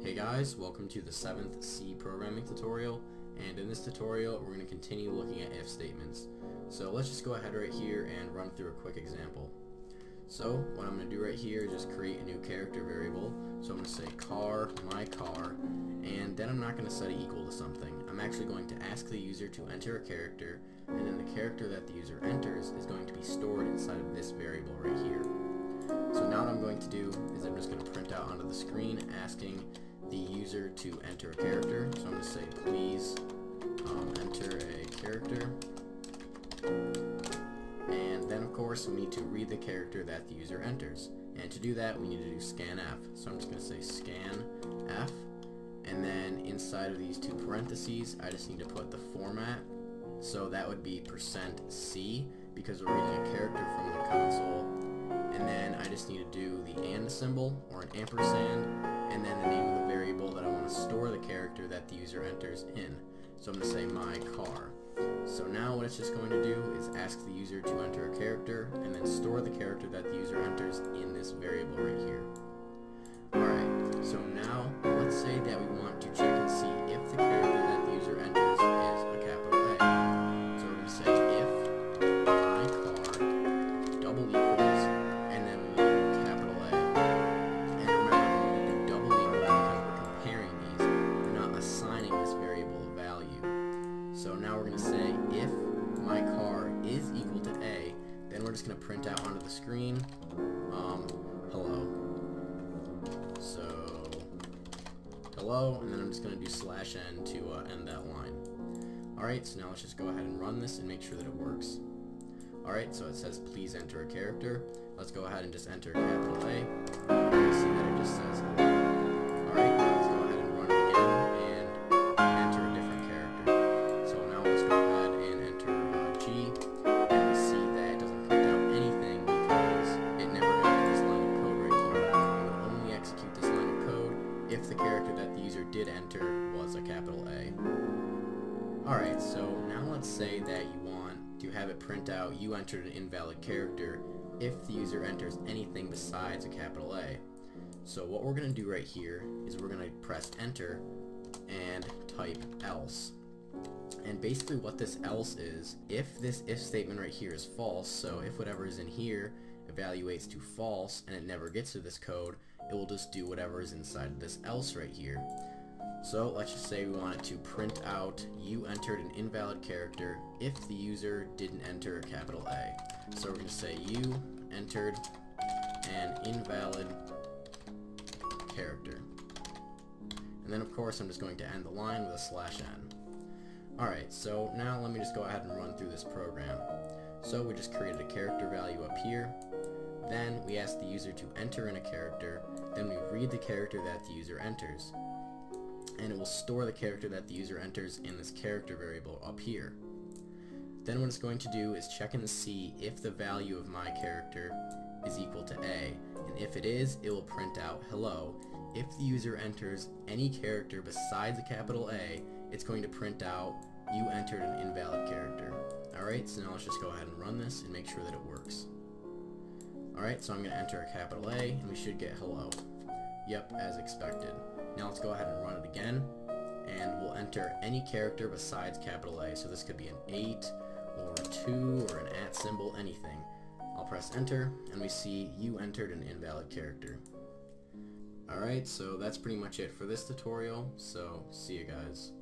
Hey guys, welcome to the 7th C programming tutorial, and in this tutorial we're going to continue looking at if statements. So let's just go ahead right here and run through a quick example. So what I'm going to do right here is just create a new character variable. So I'm going to say car, my car, and then I'm not going to set it equal to something. I'm actually going to ask the user to enter a character, and then the character that the user enters is going to be stored inside of this variable right here. So now what I'm going to do is I'm just going to print out onto the screen asking the user to enter a character. So I'm going to say please enter a character, and then of course we need to read the character that the user enters, and to do that we need to do scanf. So I'm just going to say scanf, and then inside of these two parentheses I just need to put the format, so that would be %C because we're reading a character from the console, and then I just need to do the and symbol or an ampersand, and then the name of the variable that I want to store the character that the user enters in. So I'm going to say my car. So now what it's just going to do is ask the user to enter a character and then store the character that the user enters in this variable right here. Alright, so now let's say that we want to check and see if the character that the user enters is a capital A. So we're going to say if my car double equals, and then we do capital A. And remember, when we do double equal because we're comparing these, we're not assigning this variable a value. So now we're going to say if my car is equal to A, then we're just going to print out onto the screen hello. So hello, and then I'm just going to do /n to end that line. Alright, so now let's just go ahead and run this and make sure that it works. Alright, so it says please enter a character. Let's go ahead and just enter capital A. You see that it just says hello. Alright, now let's go ahead and run it again and enter a different character. So now let's go ahead and enter G, and we see that it doesn't print out anything because it never entered this line of code right here. It would only execute this line of code if the character that the user did enter was a capital A. Alright, so now let's say that you want to have it print out you entered an invalid character if the user enters anything besides a capital A. So what we're going to do right here is we're going to press enter and type else. And basically what this else is, if this if statement right here is false, so if whatever is in here evaluates to false and it never gets to this code, it will just do whatever is inside of this else right here. So let's just say we want it to print out you entered an invalid character if the user didn't enter a capital A. So we're going to say you entered an invalid character. And then of course I'm just going to end the line with a /n. Alright, so now let me just go ahead and run through this program. So we just created a character value up here. Then we ask the user to enter in a character. Then we read the character that the user enters, and it will store the character that the user enters in this character variable up here. Then what it's going to do is check and see if the value of my character is equal to A, and if it is, it will print out hello. If the user enters any character besides a capital A, it's going to print out you entered an invalid character. Alright, so now let's just go ahead and run this and make sure that it works. Alright, so I'm going to enter a capital A, and we should get hello. Yep, as expected. Now let's go ahead and run it again, and we'll enter any character besides capital A. So this could be an 8, or a 2, or an @ symbol, anything. I'll press enter, and we see you entered an invalid character. Alright, so that's pretty much it for this tutorial, so see you guys.